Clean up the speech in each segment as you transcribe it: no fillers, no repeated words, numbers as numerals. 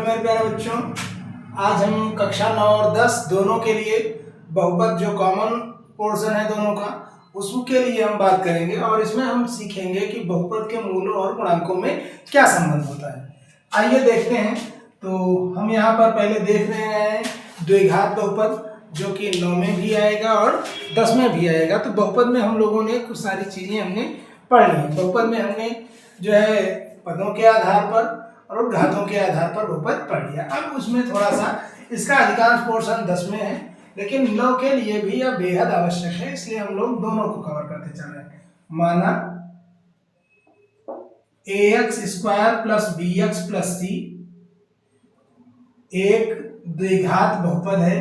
नमस्ते मेरे प्यारे बच्चों। आज हम कक्षा 9 और 10 दोनों के लिए बहुपद जो कॉमन पोर्शन है दोनों का उसके लिए हम बात करेंगे और इसमें हम सीखेंगे कि बहुपद के मूलों और गुणांकों में क्या संबंध होता है। आइए देखते हैं। तो हम यहाँ पर पहले देख रहे हैं द्विघात बहुपद जो कि 9 में भी आएगा और 10 में भी आएगा। तो बहुपद में हम लोगों ने कुछ सारी चीजें हमने पढ़ ली। बहुपद में हमने जो है पदों के आधार पर और घातों के आधार पर बहुपद पढ़ लिया। अब उसमें थोड़ा सा इसका अधिकांश पोर्शन 10 में है, लेकिन 9 के लिए भी यह बेहद आवश्यक है, इसलिए हम लोग दोनों को कवर करते चल रहे हैं। माना ax² + bx + c एक द्विघात बहुपद है,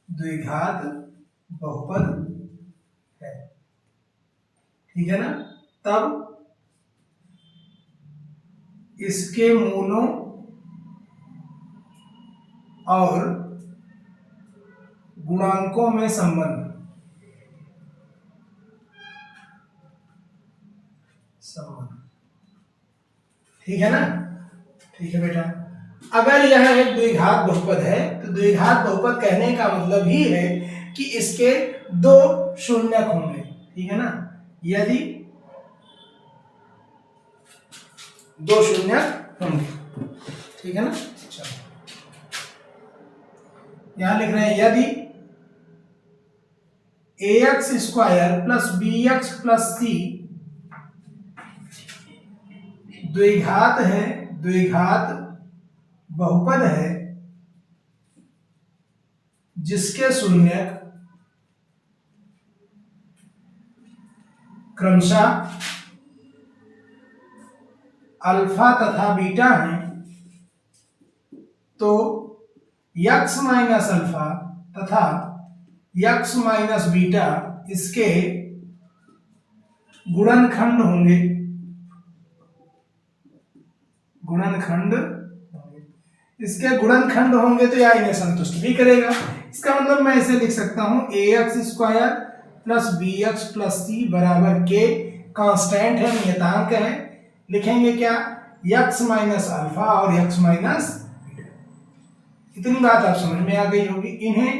द्विघात बहुपद है, ठीक है ना। तब इसके मूलों और गुणांकों में संबंध ठीक है ना। ठीक है बेटा, अगर यह एक द्विघात बहुपद है तो द्विघात बहुपद कहने का मतलब ही है कि इसके दो शून्यक होंगे, ठीक है ना। यदि दो शून्यक होंगे, ठीक है ना। चलो यहां लिख रहे हैं यदि ax² + bx + c द्विघात है, द्विघात बहुपद है जिसके शून्यक क्रमशः अल्फा तथा बीटा हैं, तो x - अल्फा तथा x - बीटा इसके गुणनखंड होंगे, गुणनखंड इसके गुणनखंड होंगे तो यह इन्हें संतुष्ट भी करेगा। इसका मतलब मैं इसे लिख सकता हूं ax² + bx + c = k। Constant है, नियतांक है। लिखेंगे क्या, x - अल्फा और x - बीटा। इतनी बात आप समझ में आ गई होगी। इन्हें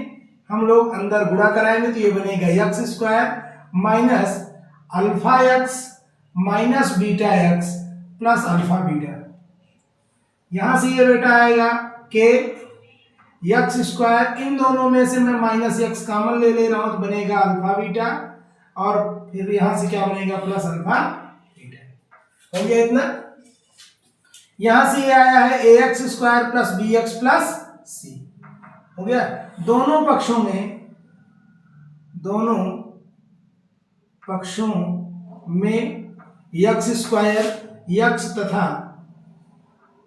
हम लोग अंदर गुणा कराएंगे तो ये बनेगा x² - alpha x - beta x + alpha beta. यहां से ये बेटा आएगा k x², इन दोनों में से मैं -x कॉमन ले ले रहा हूं तो बनेगा अल्फा बीटा, और फिर यहां से क्या बनेगा + अल्फा बीटा। हो गया इतना। यहां से ये आया है ax² + bx + c, हो गया। दोनों पक्षों में x² x तथा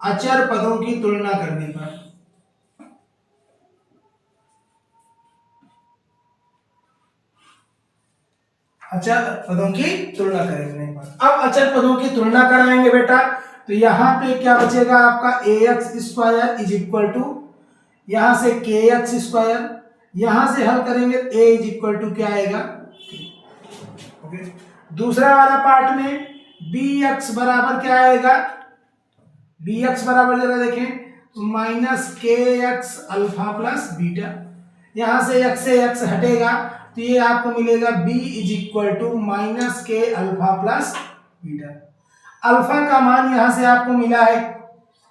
अचर पदों की तुलना करने पर, अचर पदों की तुलना करने पर, अब अचर पदों की तुलना कराएंगे बेटा तो यहां पे क्या बचेगा आपका ax² = यहां से kx², यहां से हल करेंगे a क्या आएगा, ओके। दूसरा वाला पार्ट में bx बराबर क्या आएगा, bx बराबर जरा देखें -kx अल्फा + बीटा। यहां से x हटेगा तो ये आपको मिलेगा b = -k alpha + beta. Alpha का मान यहां से आपको मिला है,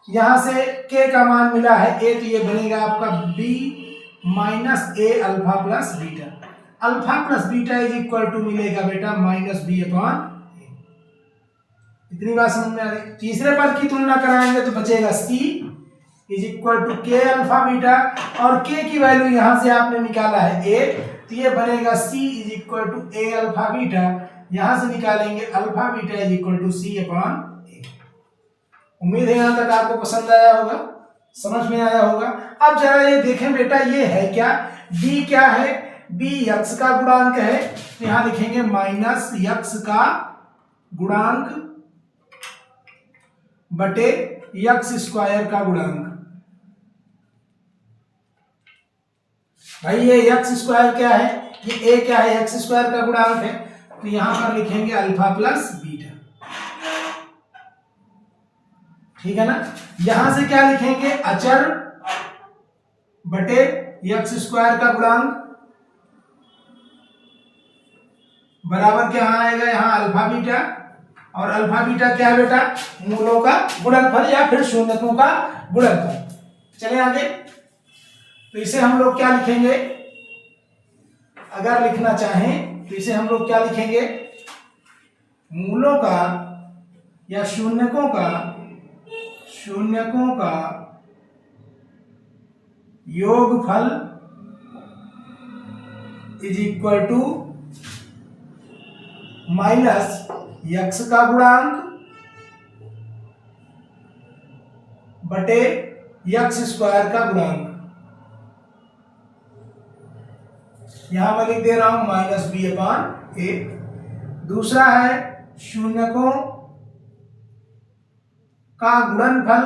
यहां से k का मान मिला है a, तो ये बनेगा आपका b - a alpha + beta. Alpha + beta मिलेगा बेटा -b/a। इतनी बात समझ में आ गई। तीसरे पद की तुलना कराएंगे तो बचेगा c = k अल्फा बीटा, और k की वैल्यू यहां से आपने निकाला है a, तो ये बनेगा c = a अल्फा बीटा। यहां से निकालेंगे अल्फा बीटा = c/a। उम्मीद है यहां तक आपको पसंद आया होगा, समझ में आया होगा। अब जरा ये देखें बेटा, ये है क्या, b क्या है, b x का गुणांक है, तो यहां लिखेंगे -x का गुणांक बटे x² का गुणांक। भाई ये x² क्या है, ये a क्या है, x² का गुणांक है, तो यहां पर लिखेंगे अल्फा + बीटा। ठीक है ना। यहां से क्या लिखेंगे, अचर बटे एक्स स्क्वायर का गुणांक बराबर क्या आएगा, यहाँ अल्फा बीटा, और अल्फा बीटा क्या है बेटा, मूलों का गुणनफल या फिर शून्यकों का गुणनफल। चले आगे, तो इसे हम लोग क्या लिखेंगे, अगर लिखना चाहें तो इसे हम लोग क्या लिखेंगे, मूलों का या शून्यकों का योगफल is equal to minus x का गुणांक बटे यक्स स्क्वायर का गुणांक। यहां मैं लिख दे रहा हूं माइनस बी अपान ए। दूसरा है शून्यकों का गुणनफल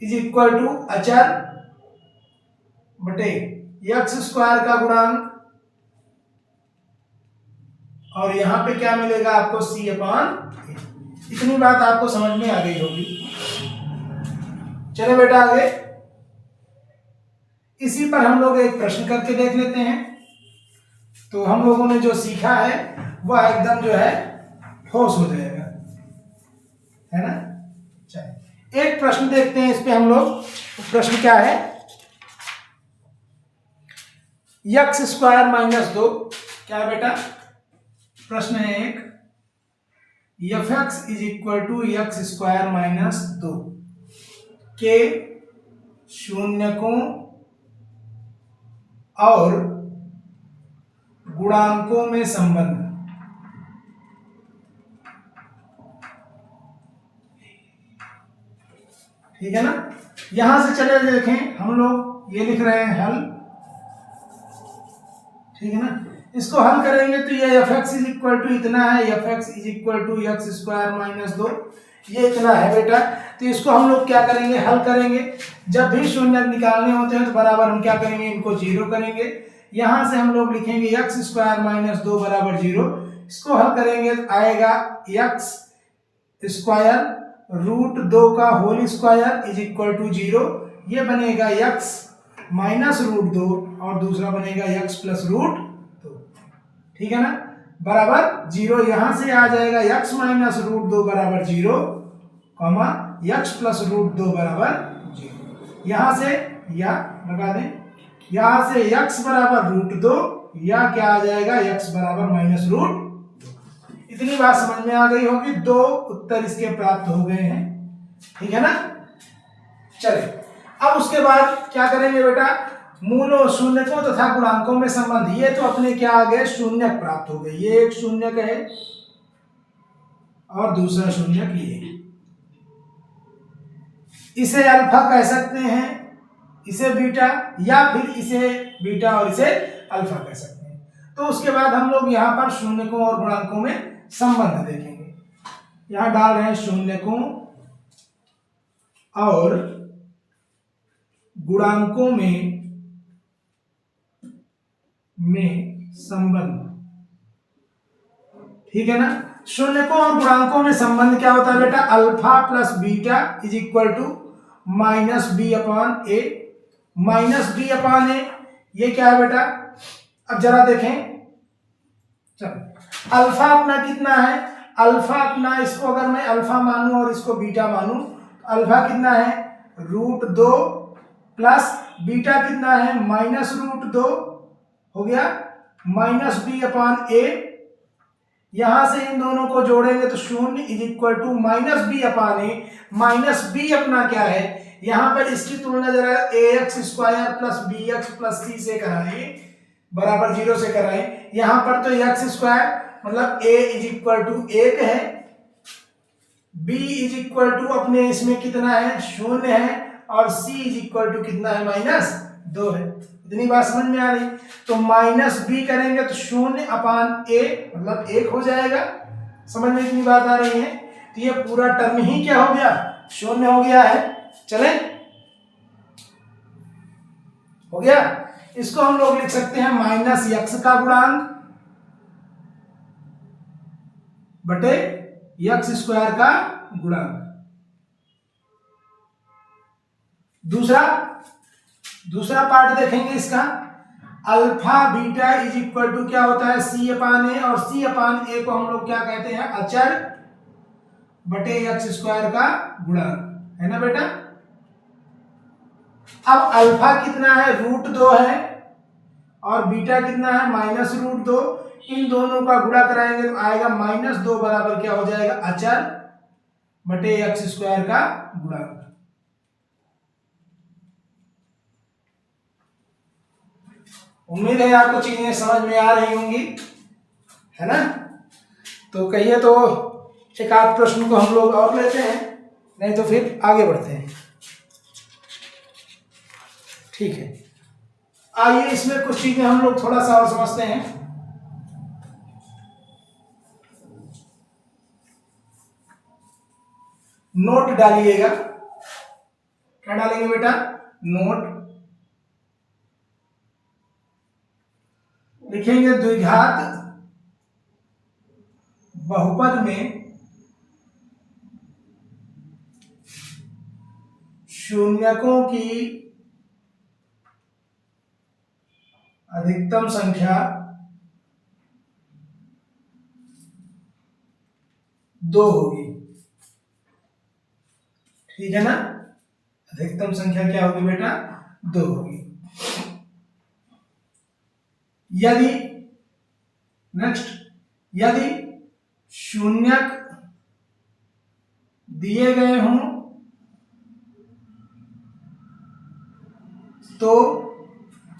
इज इक्वल टू अचर बटे एक्स स्क्वायर का गुणांक, और यहां पे क्या मिलेगा आपको, सी अपान ए। इतनी बात आपको समझ में आ गई होगी। चलो बेटा आगे, इसी पर हम लोग एक प्रश्न करके देख लेते हैं। तो हम लोगों ने जो सीखा है वह एकदम जो है ठोस हो जाएगा, है ना। चलिए एक प्रश्न देखते हैं इस पे हम लोग। प्रश्न क्या है, यक्स स्क्वायर माइनस 2, क्या है बेटा, प्रश्न है एक, f x is equal to x square minus 2 के शून्यकों और गुणांकों में संबंध। ठीक है ना। यहां से चले देखें, हम लोग ये लिख रहे हैं हल, ठीक है ना। इसको हल करेंगे तो ये f x is equal to इतना है, f x is equal to x square minus 2, ये इतना है बेटा। तो इसको हम लोग क्या करेंगे, हल करेंगे। जब भी शून्य निकालने होते हैं तो बराबर हम क्या करेंगे, इनको जीरो करेंगे। यहां से हम लोग लिखेंगे एक्स स्क्वायर माइनस 2 बराबर 0। इसको हल करेंगे तो आएगा एक्स स्क्वायर रूट 2 का whole square is equal to 0। ये बनेगा एक्स माइनस रूट 2 और दूसरा बनेगा एक्स प्लस रूट 2, ठीक है ना, बराबर 0। यहां से आ जाएगा एक्स माइनस रूट 2 बराबर 0, कॉमा एक्स प्लस रूट 2 बराबर 0। यहां से या लगा दें, यहां से x बराबर रूट 2 या क्या आ जाएगा, x बराबर माइनस रूट 2। इतनी बात समझ में आ गई होगी। 2 उत्तर इसके प्राप्त हो गए हैं, ठीक है ना। चलिए अब उसके बाद क्या करेंगे बेटा, मूलों शून्यकों तथा गुणांकों में संबंध। ये तो अपने क्या आ गए, शून्यक प्राप्त हो गए। ये एक शून्यक है और दूसरा शून्यक ये, इसे अल्फा कह सकते हैं, इसे बीटा, या फिर इसे बीटा और इसे अल्फा कह सकते हैं। तो उसके बाद हम लोग यहाँ पर शून्यकों और गुणांकों में संबंध देखेंगे। यहाँ डाल रहे हैं शून्यकों और गुणांकों में संबंध, ठीक है ना। शून्यकों और गुणांकों में संबंध क्या होता है बेटा, alpha plus beta is equal to minus B upon A. Minus B upon A ये क्या है बेटा, अब जरा देखें, चलो अल्फा अपना कितना है, अल्फा अपना, इसको अगर मैं अल्फा मानूं और इसको बीटा मानूं, अल्फा कितना है रूट 2 प्लस बीटा कितना है माइनस रूट 2, हो गया माइनस बी अपान ए। यहां से इन दोनों को जोड़ेंगे तो शून्य is equal to minus B upon A. Minus B अपना क्या है, यहां पर इसकी तुलना जरा A X square plus B X plus C से कराएं, बराबर 0 से कराएं। यहां पर तो एक्स स्क्वायर मतलब ए इज इक्वल टू 1 है, बी इज इक्वल टू अपने इसमें कितना है 0 है, और सी इज इक्वल टू कितना है -2 है। इतनी बात समझ में आ रही। तो माइनस बी करेंगे तो 0 अपान ए मतलब 1 हो जाएगा। समझ में इतनी बात आ रही है। तो ये पूरा टर्म ही क्या हो गया, 0 हो गया है। चले, हो गया। इसको हम लोग लिख सकते हैं माइनस एक्स का गुणांक बटे एक्स स्क्वायर का गुणांक। दूसरा पार्ट देखेंगे इसका, alpha beta is equal to क्या होता है सी अपान ए, और सी अपान ए को हम लोग क्या कहते हैं अचर बटे एक्स स्क्वायर का गुणांक, है ना बेटा। अब अल्फा कितना है √2 है और बीटा कितना है -√2, इन दोनों का गुणा कराएंगे तो आएगा -2 बराबर क्या हो जाएगा अचर बटे एक्स स्क्वायर का गुणांक। उम्मीद है आपको चीजें समझ में आ रही होंगी, है ना। तो कहिए तो एक आध प्रश्न को हम लोग और लेते हैं, नहीं तो फिर आगे बढ़ते हैं। ठीक है, आइए इसमें कुछ चीजें हम लोग थोड़ा सा और समझते हैं। नोट डालिएगा, क्या डालेंगे बेटा नोट, लिखेंगे द्विघात बहुपद में शून्यकों की अधिकतम संख्या 2 होगी, ठीक है ना। अधिकतम संख्या क्या होगी बेटा 2 होगी। यदि शून्यक दिए गए हों तो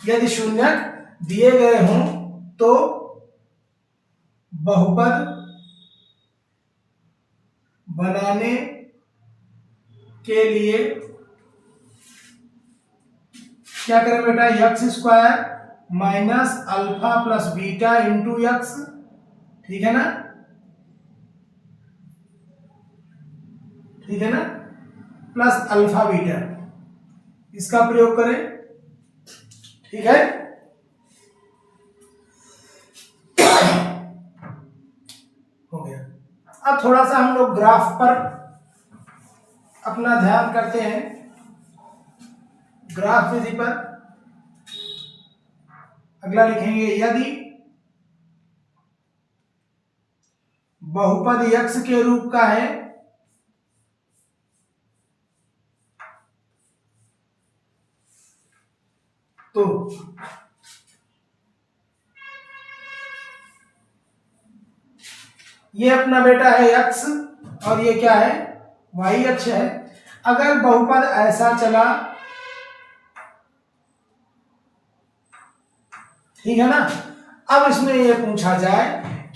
यदि शून्यक दिए गए हों तो बहुपद बनाने के लिए क्या करें बेटा x square minus alpha plus beta into x, ठीक है ना, ठीक है ना, प्लस अल्फा बीटा, इसका प्रयोग करें, ठीक है। हो गया। अब थोड़ा सा हम लोग ग्राफ पर अपना ध्यान करते हैं, ग्राफ विधि पर। अगला लिखेंगे यदि बहुपद x के रूप का है तो ये अपना बेटा है x और ये क्या है y अक्ष है। अगर बहुपद ऐसा चला, ठीक है ना, अब इसमें यह पूछा जाए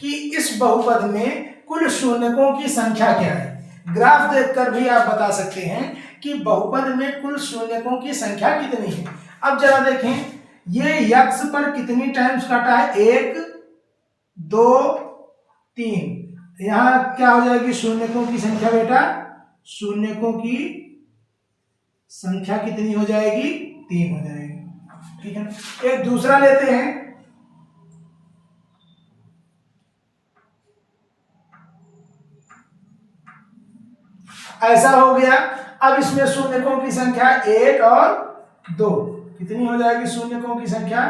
कि इस बहुपद में कुल शून्यकों की संख्या क्या है। ग्राफ देखकर भी आप बता सकते हैं कि बहुपद में कुल शून्यकों की संख्या कितनी है। अब जरा देखें ये x पर कितनी टाइम्स काटा है, 1 2 3, यहां क्या हो जाएगी शून्यकों की संख्या बेटा, शून्यकों की संख्या कितनी हो जाएगी 3 हो जाएगी, ठीक है ना। एक दूसरा लेते हैं, ऐसा हो गया। अब इसमें शून्यकों की संख्या 1 और 2 कितनी हो जाएगी शून्यकों की संख्या,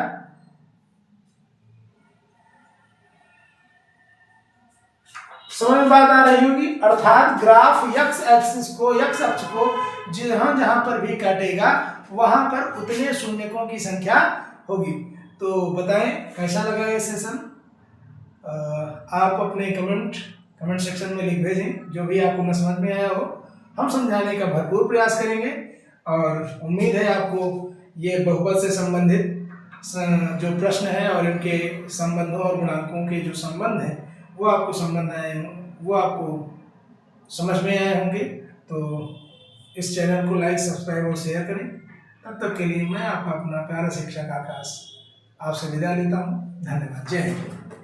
समझ में बात आ रही होगी। अर्थात ग्राफ x एक्सिस को, x अक्ष को जहां जहां पर भी काटेगा वहां पर उतने शून्यकों की संख्या होगी। तो बताएं कैसा लगा ये सेशन। आप अपने कमेंट सेक्शन में लिख भेजें जो भी आपको न समझ में आया हो, हम समझाने का भरपूर प्रयास करेंगे। और उम्मीद है आपको ये बहुपद से संबंधित जो प्रश्न है और इनके संबंधों और गुणांकों के जो संबंध हैं वो आपको समझ में आए होंगे। तो इस चैनल को लाइक सब्सक्राइब और शेयर करें। तब तक के लिए मैं आपका अपना प्यारा शिक्षक आकाश आपसे विदा लेता हूँ। धन्यवाद। जय हिंद।